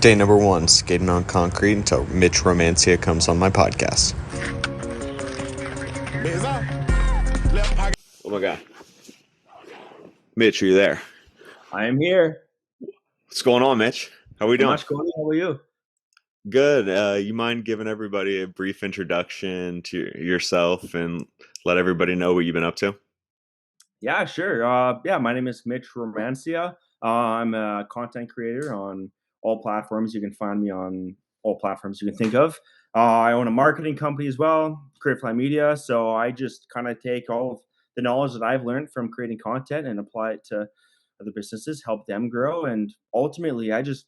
Day number 1, skating on concrete until Mitch Romancia comes on my podcast. Oh my God. Mitch, are you there? I am here. What's going on, Mitch? How we Not doing? much, Cody. How are you? Good. You mind giving everybody a brief introduction to yourself and let everybody know what you've been up to? Yeah, sure. My name is Mitch Romancia. I'm a content creator on all platforms. You can find me on all platforms you can think of. I own a marketing company as well, Creative Media. So I just kind of take all of the knowledge that I've learned from creating content and apply it to other businesses, help them grow. And ultimately, I just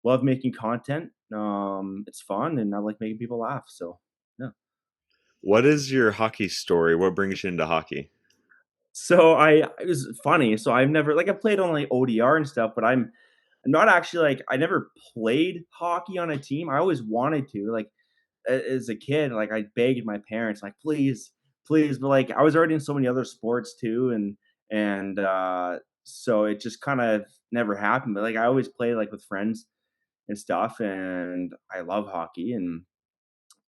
love making content. It's fun, and I like making people laugh. So, yeah. What is your hockey story? What brings you into hockey? So it was funny. So I've never like I played on like ODR and stuff, but I'm not actually like I never played hockey on a team. I always wanted to. Like as a kid, like I begged my parents, like please, please, but like I was already in so many other sports too, and so it just kind of never happened. But like I always played like with friends and stuff, and I love hockey. And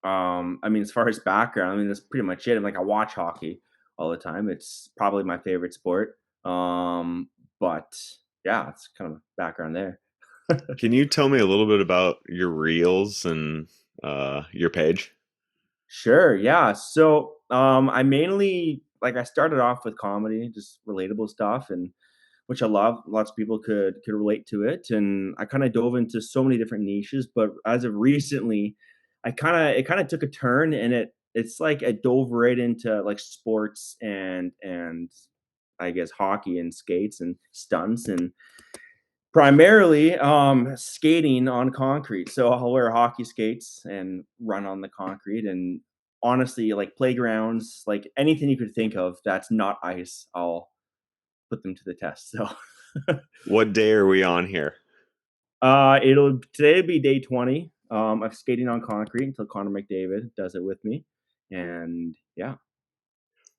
I mean, as far as background, I mean, that's pretty much it. I'm like, I watch hockey all the time. It's probably my favorite sport. But yeah, it's kind of background there. Can you tell me a little bit about your reels and your page? Sure. Yeah. So, I mainly like I started off with comedy, just relatable stuff, and which I love. Lots of people could relate to it, and I kind of dove into so many different niches. But as of recently, it kind of took a turn, and it's like I dove right into like sports and I guess hockey and skates and stunts and primarily skating on concrete. So I'll wear hockey skates and run on the concrete, and honestly, like playgrounds, like anything you could think of that's not ice, I'll put them to the test. So What day are we on here? it'll today be day 20 of skating on concrete until Connor McDavid does it with me. And yeah.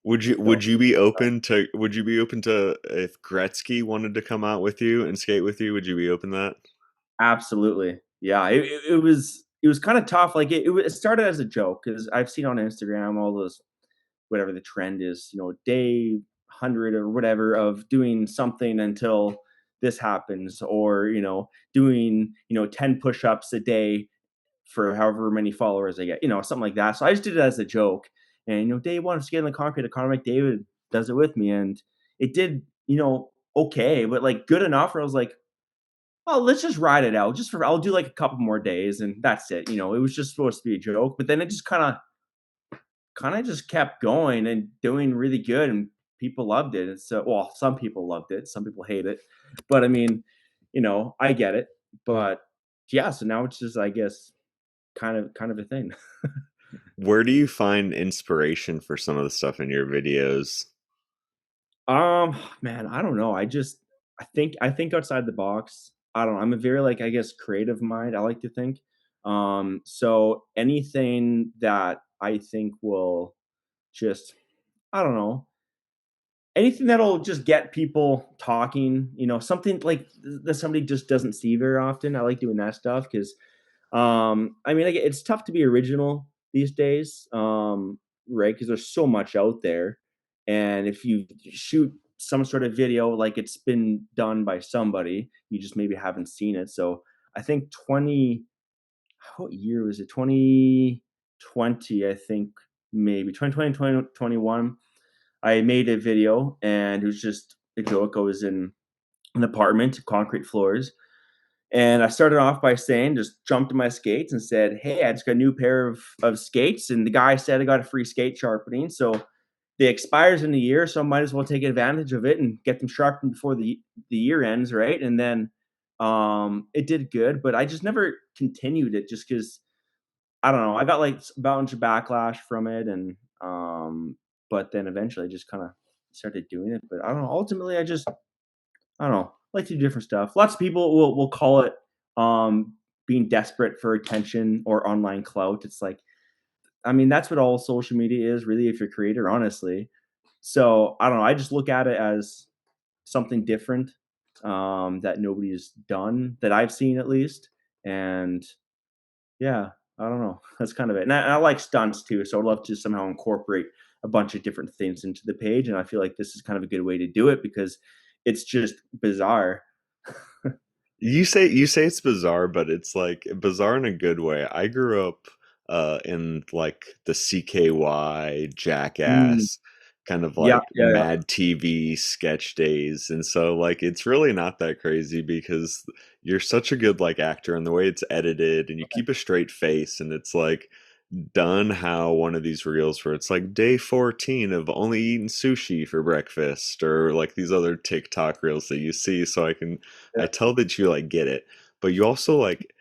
Would you So would you be open to if Gretzky wanted to come out with you and skate with you? Would you be open to that? absolutely. Yeah, it was kind of tough. Like it started as a joke because I've seen on Instagram all those whatever the trend is, day 100 or whatever of doing something until this happens, or doing 10 push-ups a day for however many followers I get, something like that. So I just did it as a joke. And day one of skating on the concrete, Connor McDavid does it with me, and it did okay, but like good enough where I was like, oh, let's just ride it out. I'll do like a couple more days, and that's it. It was just supposed to be a joke, but then it just kind of just kept going and doing really good, and people loved it. And so, well, some people loved it, some people hate it, but I mean, I get it. But yeah, so now it's just, I guess, kind of a thing. Where do you find inspiration for some of the stuff in your videos? Man, I don't know. I think outside the box. I don't know. I'm a very like I guess creative mind. I like to think. So anything that I think will just I don't know anything that'll just get people talking. Something like that somebody just doesn't see very often. I like doing that stuff because I mean, like, it's tough to be original these days, right? Because there's so much out there, and if you shoot some sort of video like it's been done by somebody, you just maybe haven't seen it. So I think what year was it? 2020, I think maybe 2020, 2021. I made a video, and it was just a joke. I was in an apartment, concrete floors, and I started off by saying, just jumped in my skates and said, "Hey, I just got a new pair of skates." And the guy said I got a free skate sharpening. So they expires in a year, so I might as well take advantage of it and get them sharpened before the year ends, right? And then it did good, but I just never continued it just because I don't know. I got like a bunch of backlash from it, and but then eventually I just kind of started doing it. But I don't know. Ultimately, I don't know. I like to do different stuff. Lots of people will call it being desperate for attention or online clout. It's like, I mean, that's what all social media is, really, if you're a creator, honestly. So I don't know. I just look at it as something different that nobody's done that I've seen at least, And yeah, I don't know. That's kind of it. And I like stunts too, so I'd love to somehow incorporate a bunch of different things into the page. And I feel like this is kind of a good way to do it because it's just bizarre. You say it's bizarre, but it's like bizarre in a good way. I grew up in like the CKY, Mm, Jackass, kind of yeah, like yeah, yeah. Mad TV sketch days. And so like it's really not that crazy because you're such a good like actor and the way it's edited and you keep a straight face and it's like done how one of these reels where it's like day 14 of only eating sushi for breakfast or like these other TikTok reels that you see so I Yeah. tell that you like get it, but you also like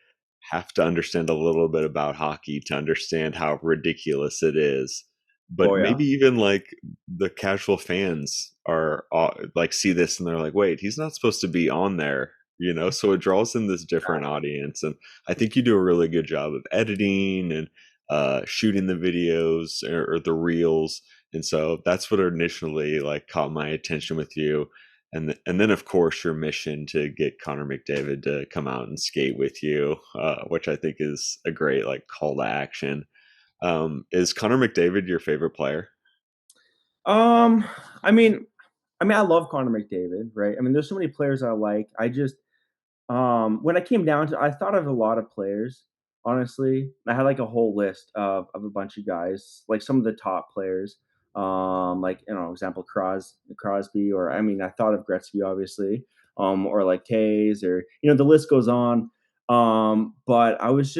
have to understand a little bit about hockey to understand how ridiculous it is. But Oh yeah. maybe even like the casual fans are like see this and they're like, wait, he's not supposed to be on there, you know? So it draws in this different audience, and I think you do a really good job of editing and shooting the videos or the reels, and so that's what initially like caught my attention with you and then of course your mission to get Connor McDavid to come out and skate with you, which I think is a great like call to action. Is Connor McDavid your favorite player? Um, I mean, I love Connor McDavid, right? I mean, there's so many players I like. I just when I came down to I thought of a lot of players, honestly. I had, like, a whole list of a bunch of guys, like, some of the top players, like, example, Crosby, or I mean, I thought of Gretzky, obviously, or, like, Tays, or, the list goes on. But I was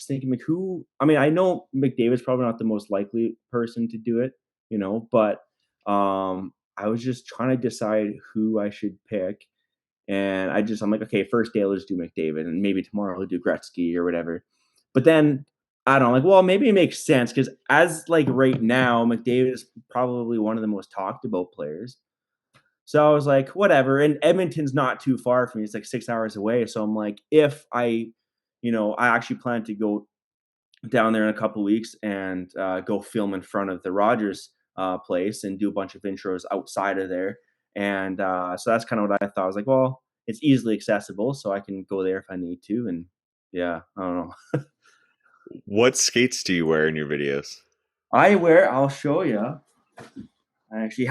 thinking, like, who I mean, I know McDavid's probably not the most likely person to do it, but, I was just trying to decide who I should pick, and I'm like, okay, first day, let's do McDavid, and maybe tomorrow we'll do Gretzky or whatever. But then I don't know, like, well, maybe it makes sense because as like right now, McDavid is probably one of the most talked about players. So I was like, whatever. And Edmonton's not too far from me; it's like 6 hours away. So I'm like, if I actually plan to go down there in a couple weeks and go film in front of the Rogers place and do a bunch of intros outside of there. And so that's kind of what I thought. I was like, well, it's easily accessible, so I can go there if I need to. And yeah, I don't know. What skates do you wear in your videos? I'll show you.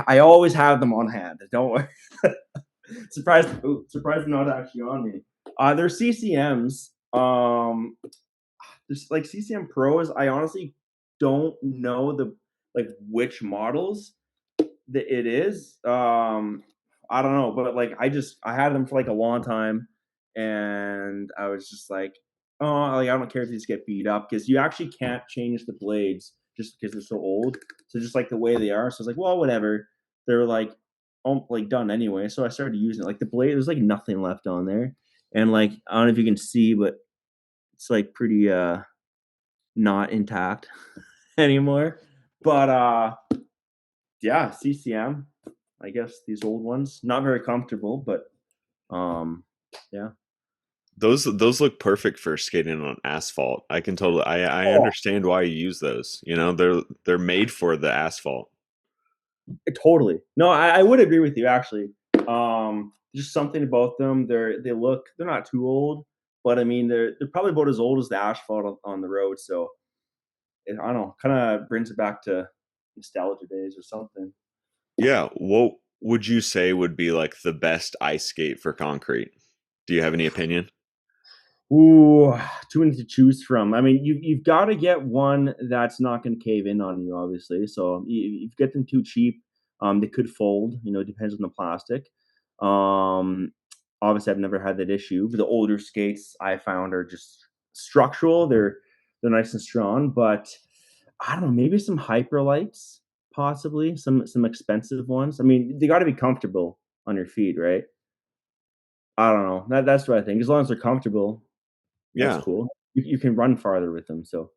I always have them on hand. Don't worry. Surprised they're not actually on me. They're CCMs. Just like CCM Pros, I honestly don't know the like which models that it is. I don't know, but like I had them for like a long time, and I was just like, oh, like I don't care if these get beat up because you actually can't change the blades just because they're so old. So just like the way they are, so I was like, well, whatever. They're like done anyway. So I started using it. Like the blade, there's like nothing left on there, and like I don't know if you can see, but it's like pretty not intact anymore. But yeah, CCM. I guess these old ones not very comfortable, but um, yeah. Those look perfect for skating on asphalt. I can totally I Oh, understand why you use those. You know, they're made for the asphalt. totally. No, I would agree with you actually. Just something about them. They're not too old, but I mean they're probably about as old as the asphalt on the road. So I don't know, kind of brings it back to nostalgia days or something. Yeah, what would you say would be like the best ice skate for concrete? Do you have any opinion? Ooh, too many to choose from. I mean, you've got to get one that's not going to cave in on you, obviously. So if you get them too cheap, they could fold. It depends on the plastic. Um, Obviously, I've never had that issue. The older skates I found are just structural. They're nice and strong, but I don't know. Maybe some hyperlights, possibly some expensive ones. I mean, they got to be comfortable on your feet, right? I don't know. That's what I think. As long as they're comfortable, that's Yeah. cool. You can run farther with them, so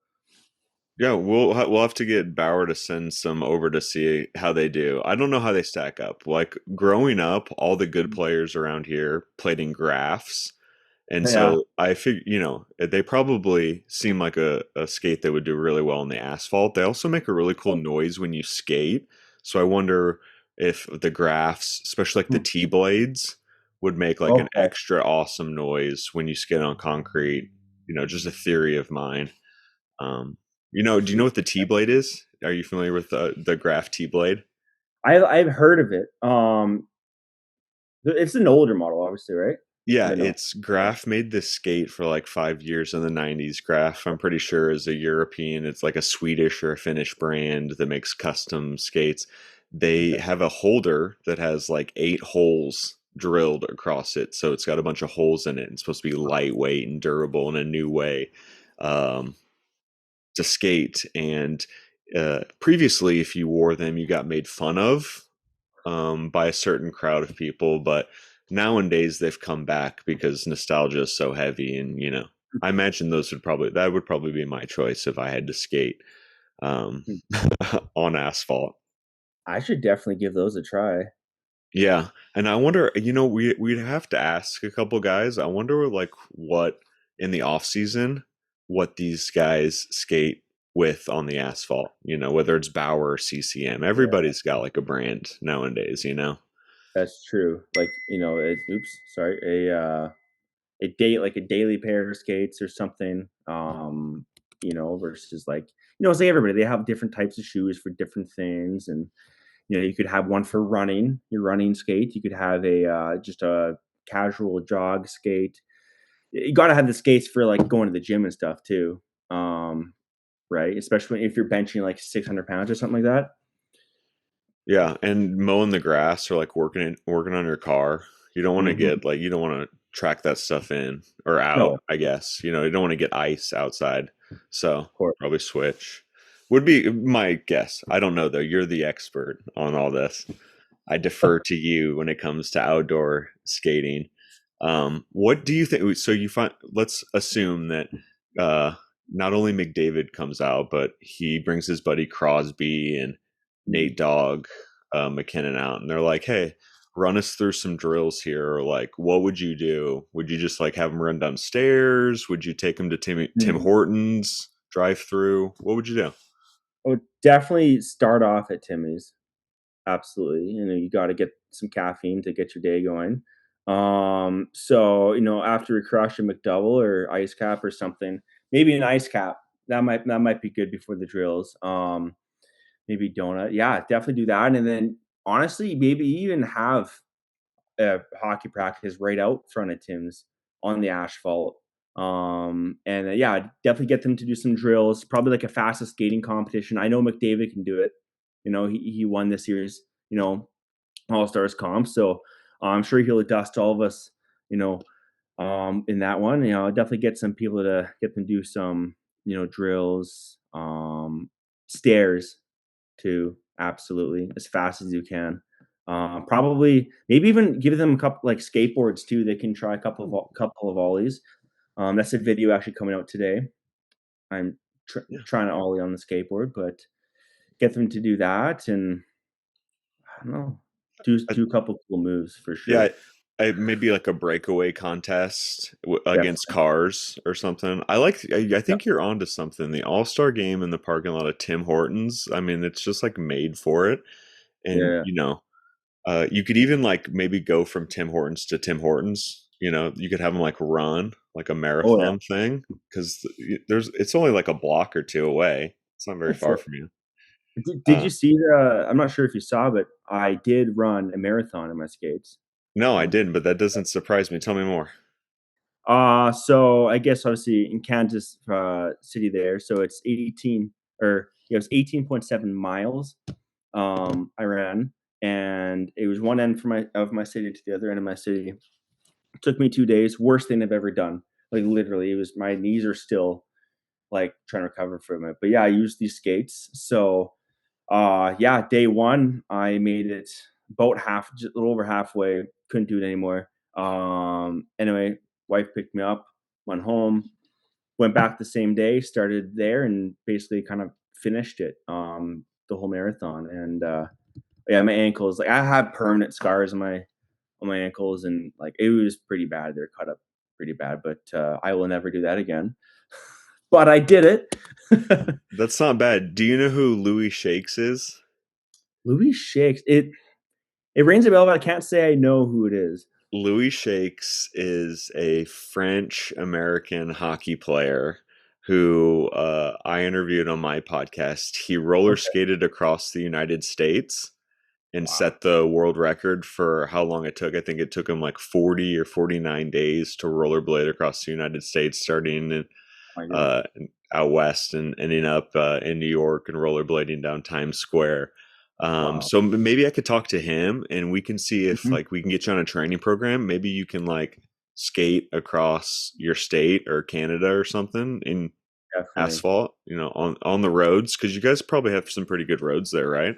Yeah, we'll have to get Bauer to send some over to see how they do. I don't know how they stack up. Like growing up, all the good players around here played in graphs, and yeah. so I figure, they probably seem like a skate that would do really well on the asphalt. They also make a really cool noise when you skate. So I wonder if the graphs, especially like the Hmm. T blades, would make like an Okay. extra awesome noise when you skate on concrete. just a theory of mine. Um, do you know Shoot. what the T blade is? Are you familiar with the graph T blade? I've heard of it. It's an older model, obviously, right? Yeah, The no. it's Yeah. Graf made this skate for like 5 years in the 90s. Graf, I'm pretty sure, is a European, it's like a Swedish or a Finnish brand that makes custom skates. They Okay. have a holder that has like 8 holes drilled across it. So it's got a bunch of holes in it. It's supposed to be lightweight and durable in a new way um, to skate. And previously, if you wore them, you got made fun of by a certain crowd of people, but nowadays they've come back because nostalgia is so heavy, and I imagine that would probably be my choice if I had to skate um, on asphalt. I should definitely give those a try. Yeah, and I wonder, we'd have to ask a couple guys. I wonder, like, what in the off season, what these guys skate with on the asphalt. Whether it's Bauer or CCM. Yeah, Everybody's got like a brand nowadays. that's true. Like, oops, sorry, a date like a daily pair of skates or something. Versus like it's like everybody they have different types of shoes for different things, and you could have one for running, your running skate. You could have a just a casual jog skate. You got to have the skates for like going to the gym and stuff too. Right? Especially if you're benching like 600 pounds or something like that. Yeah, and mowing the grass or like working on your car. Hmm. You don't want to track that stuff in or out, No, I guess. You don't want to get ice outside. So of course. probably switch. Would be my guess. I don't know though. You're the expert on all this. I defer to you when it comes to outdoor skating. What do you think? So you find, let's assume that uh, not only McDavid comes out, but he brings his buddy Crosby and Nate Dogg, McKinnon out, and they're like, "Hey, run us through some drills here." Or like, what would you do? Would you just like have them run downstairs? Would you take them to Tim Mhm. Hortons drive through? What would you do? I would definitely start off at Timmy's. Absolutely. You got to get some caffeine to get your day going. So, after we crush a McDouble or ice cap or something, maybe an ice cap. That might be good before the drills. Maybe donut. Yeah, definitely do that. And then honestly, maybe even have hockey practice right out front of Tim's on the asphalt. And yeah, definitely get them to do some drills, probably like a fastest skating competition. I know McDavid can do it. He won this year's, All Stars comp. So I'm sure he'll dust all of us, you know, in that one. Definitely get some people to get them do some, drills, stairs too. Absolutely, as fast as you can. Probably, maybe even give them a couple like skateboards too. They can try a couple of ollies. That's a video actually coming out today. I'm Yeah. trying to ollie on the skateboard, but get them to do that, and I don't know, do a couple cool moves for Yeah, sure. maybe like a breakaway contest against Definitely. cars or something. I Yeah. think you're onto something. The All Star game in the parking lot of Tim Hortons. I mean, it's just like made for it. And Yeah. you could even like maybe go from Tim Hortons to Tim Hortons. You could have them like run like a Oh yeah. marathon thing because it's only like a block or two away. It's not very That's far it. from you. Did Uh, you see the? I'm not sure if you saw, but I did run a marathon in my skates. no, I Um, didn't, but that doesn't surprise me. Tell me more. so I guess obviously in Kansas City there, so it's 18 or it was 18.7 miles. I ran, and it was one end of my city to the other end of my city. It took me 2 days. Worst thing I've ever done. Like literally, it was my knees are still like trying to recover from it. But yeah, I used these skates. So yeah, day one I made it about just a little over halfway. Couldn't do it anymore. Anyway, wife picked me up, went home, went back the same day, started there, and basically kind of finished it. The whole marathon. And yeah, my ankles, like I have permanent scars on my ankles, and like it was pretty bad. They're cut up pretty bad, but I will never do that again. But I did it. That's not bad. Do you know who Louis Shakes is? Louis Shakes. It rings a bell, but I can't say I know who it is. Louis Shakes is a French American hockey player who I interviewed on my podcast. He roller Okay. skated across the United States and Wow. set the world record for how long it took. I think it took him like 40 or 49 days to rollerblade across the United States, starting in, Oh my goodness. uh, out west and ending up in New York and rollerblading down Times Square. Wow. So maybe I could talk to him and we can see if Mhm. like we can get you on a training program. Maybe you can like skate across your state or Canada or something in Definitely. asphalt, on the roads, because you guys probably have some pretty good roads there, right?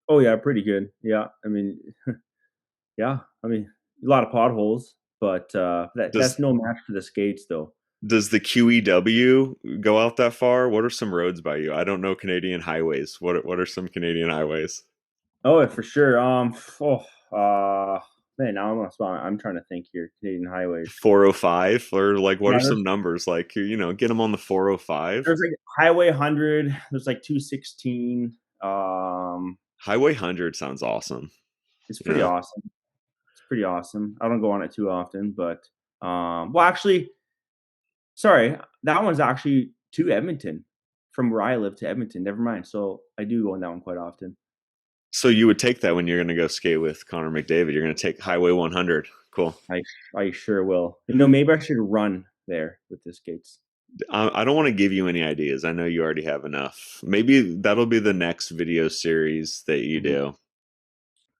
Oh yeah, pretty good. Yeah. I mean, yeah. I mean, a lot of potholes, but that's Does no match for the skates, though. Does the QEW go out that far? What are some roads by you? I don't know Canadian highways. What are some Canadian highways? Oh, for sure. Man, now I'm on the spot. I'm trying to think here. Canadian highways. 405, or like what Yeah, are some numbers, like, get them on the 405? there's like Highway 100. There's like 216. Highway 100 sounds awesome. It's pretty Yeah. awesome. It's pretty awesome. I don't go on it too often, but well, actually, sorry, that one's actually to Edmonton, from where I live to Edmonton. Never mind. So I do go on that one quite often. So you would take that when you're going to go skate with Connor McDavid. You're going to take Highway 100. Cool. I sure will. Maybe I should run there with the skates. I don't want to give you any ideas. I know you already have enough. Maybe that'll be the next video series that you Mhm. do.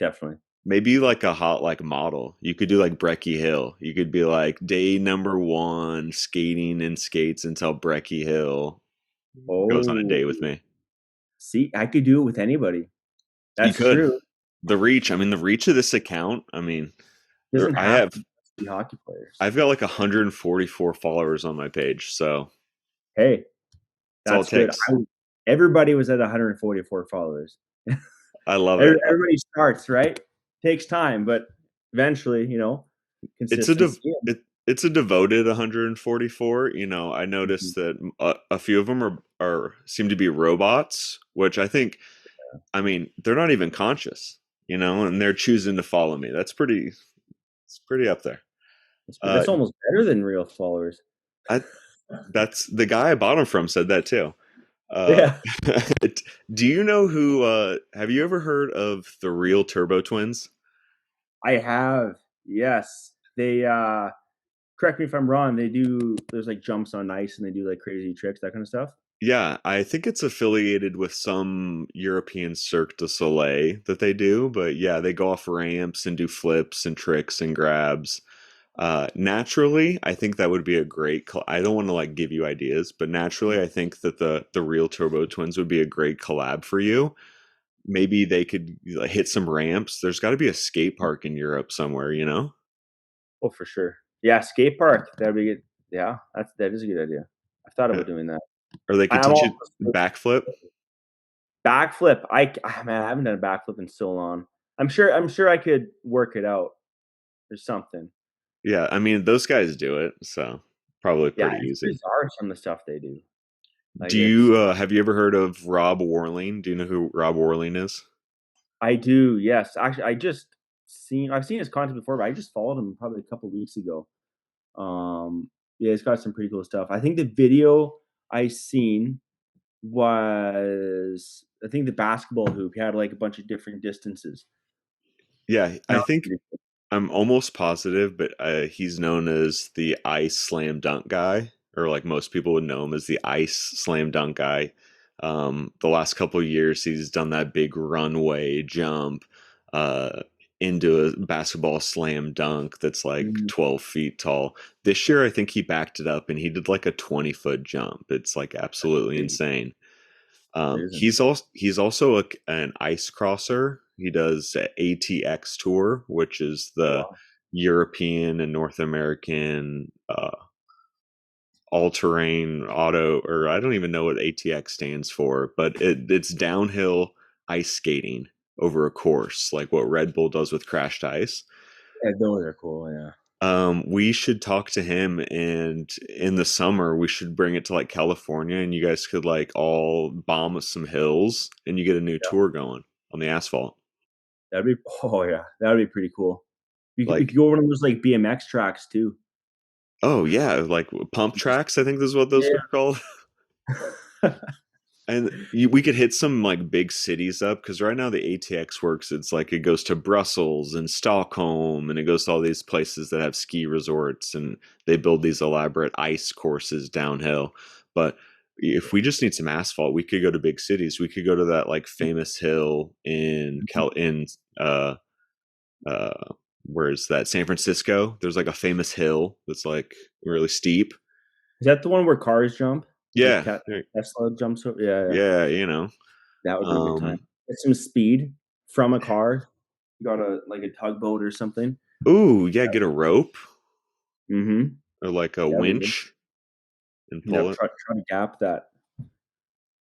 Definitely. Maybe like a hot like model. You could do like Brecky Hill. You could be like day number one, skating and skates until Brecky Hill goes on a Oh, day with me. see, I could do it with anybody. You That's could. true. The reach. I mean, the reach of this account. I mean, Doesn't I have to have. just be hockey players. I've got like 144 followers on my page, so Hey, that's all it that's good. takes. Everybody was at 144 followers. I love it. Everybody starts, right? Takes time, but eventually, It's a dev- consistency. it's a devoted 144. I Mhm. noticed that a few of them are seem to be robots, which I think. I mean, they're not even conscious, and they're choosing to follow me. It's pretty up there. Uh, That's almost better than real followers. I That's the guy I bought them from said that too. Uh, Yeah, do you know who? Have you ever heard of the real Turbo Twins? I have. Yes. Correct me if I'm wrong, there's like jumps on ice and they do like crazy tricks, that kind of stuff? Yeah, I think it's affiliated with some European Cirque du Soleil that they do, but yeah, they go off ramps and do flips and tricks and grabs. Naturally, I think that would be a great. I don't want to like give you ideas, but naturally, I think that the real Turbo Twins would be a great collab for you. Maybe they could like, hit some ramps. There's got to be a skate park in Europe somewhere, you know? Oh, for sure. Yeah, skate park, that'd be good. Yeah, that is a good idea. I've thought Yeah. about doing that. Or they could I'm teach you also backflip. backflip. Man, I haven't done a backflip in so long. I'm sure I could work it out or something. Yeah, I mean those guys do it, so probably Yeah, pretty it's easy. bizarre some of the stuff they do. Like, Do it's you have you ever heard of Rob Warling? Do you know who Rob Warling is? I do, yes. Actually, I've seen his content before, but I just followed him probably a couple weeks ago. Um, yeah, he's got some pretty cool stuff. I think the video I seen was I think the basketball hoop. He had, like, a bunch of different distances. Yeah, That I was think pretty cool. I'm almost positive, but he's known as the ice slam dunk guy, or like most people would know him as the ice slam dunk guy. The last couple of years, he's done that big runway jump uh, into a basketball slam dunk that's like Mhm. 12 feet tall. This year, I think he backed it up and he did like a 20-foot jump. It's like That's absolutely crazy. insane. That is He's also an ice crosser. He does a ATX tour, which is oh, the wow. European and North American all terrain auto, or I don't even know what ATX stands for, but it's downhill ice skating over a course, like what Red Bull does with crashed ice. Yeah, those are cool, yeah. We should talk to him, and in the summer we should bring it to like California, and you guys could like all bomb some hills, and you get a new Yeah, tour going on the asphalt. that'd be oh, yeah, that'd be pretty cool. We Like, could go over to those, like, BMX tracks too. oh yeah, like pump Just tracks. I think this is what those yeah. are called. And we could hit some like big cities up because right now the ATX works. It's like it goes to Brussels and Stockholm, and it goes to all these places that have ski resorts, and they build these elaborate ice courses downhill. But if we just need some asphalt, we could go to big cities. We could go to that like famous hill in uh uh where's that, San Francisco. There's like a famous hill that's like really steep. Is that the one where cars jump? Like Yeah, Tesla jumps over? Yeah, yeah. yeah, you know. That would be a good time. Um, Get some speed from a car. You got a tugboat or something. Ooh, yeah, get a rope Mhm. or like a Yeah, that'd be good. winch and pull Yep, it. try to gap that.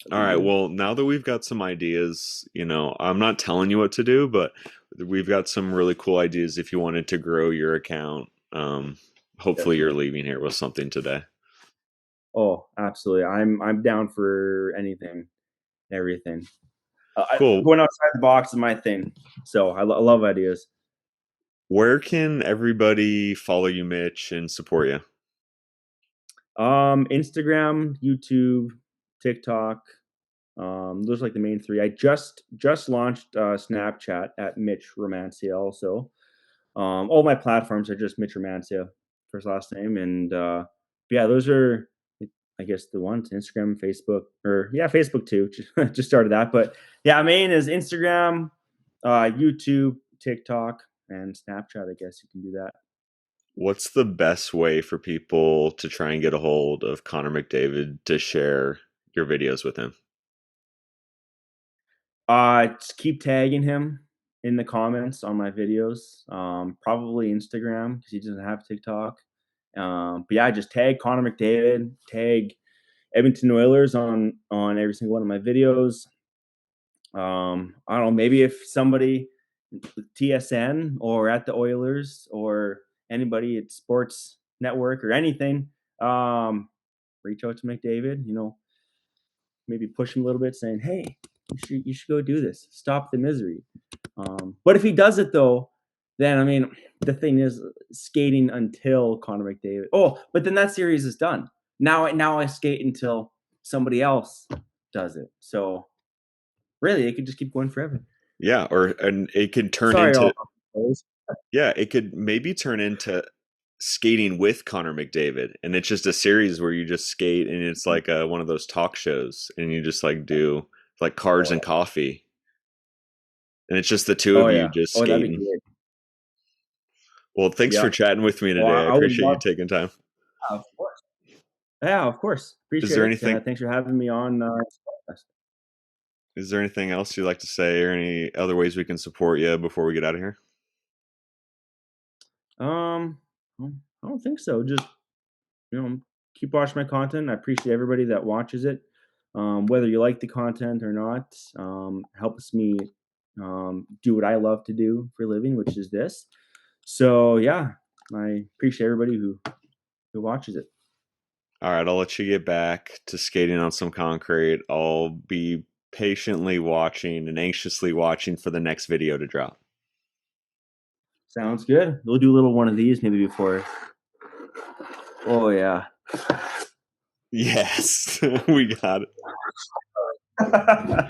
That'd All be right, good. well, now that we've got some ideas, I'm not telling you what to do, but we've got some really cool ideas if you wanted to grow your account. Hopefully you're Definitely. leaving here with something today. Oh, absolutely. I'm down for anything, everything. Cool. Going outside the box is my thing. So I love ideas. Where can everybody follow you, Mitch, and support you? Instagram, YouTube, TikTok. Those are like the main three. I just launched Snapchat at Mitch Romancia also. All my platforms are just Mitch Romancia, first last name, and yeah, those are I guess the ones Instagram, Facebook, or yeah, Facebook too. Just started that, but yeah, main is Instagram, YouTube, TikTok, and Snapchat. I guess you can do that. What's the best way for people to try and get a hold of Connor McDavid to share your videos with him? Just keep tagging him in the comments on my videos. Probably Instagram because he doesn't have TikTok. But yeah, just tag Connor McDavid, tag Edmonton Oilers on every single one of my videos. I don't know, maybe if somebody with TSN or at the Oilers or anybody at Sports Network or anything, reach out to McDavid. Maybe push him a little bit, saying, "Hey, you should go do this. Stop the misery." But if he does it though, then I mean, the thing is skating until Connor McDavid. Oh, but then that series is done. Now I skate until somebody else does it. So really, it could just keep going forever. Yeah, and it could turn Sorry, into, all those. yeah, it could maybe turn into skating with Connor McDavid, and it's just a series where you just skate, and it's like one of those talk shows, and you just like do like cars Oh and yeah. coffee, and it's just the two Oh of you yeah. just Oh, that'd be skating. great. Well, thanks for Yep. chatting with me Well, today. I I would appreciate you love. taking time. Of course. Yeah, of course. Is Appreciate there it. anything? Thanks for having me on. This podcast. Is there anything else you'd like to say, or any other ways we can support you before we get out of here? Um, I don't think so. Just keep watching my content. I appreciate everybody that watches it. Whether you like the content or not, helps me do what I love to do for a living, which is this. So yeah, I appreciate everybody who watches it. All right, I'll let you get back to skating on some concrete. I'll be patiently watching and anxiously watching for the next video to drop. Sounds good. We'll do a little one of these maybe before. Oh yeah. Yes, we got it. For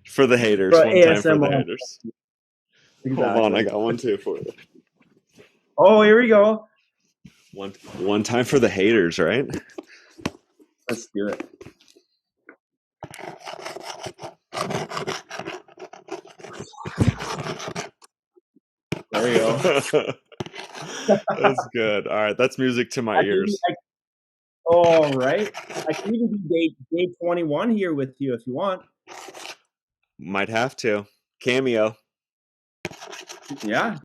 For the haters, one time for the ASMR. haters. Hold on, I Exactly. got one too for you. Oh, here we go. One time for the haters, right? Let's do it. There we go. That's good. All right, that's music to my I can even, ears. all right. I can even do day 21 here with you if you want. Might have to. Cameo. Yeah.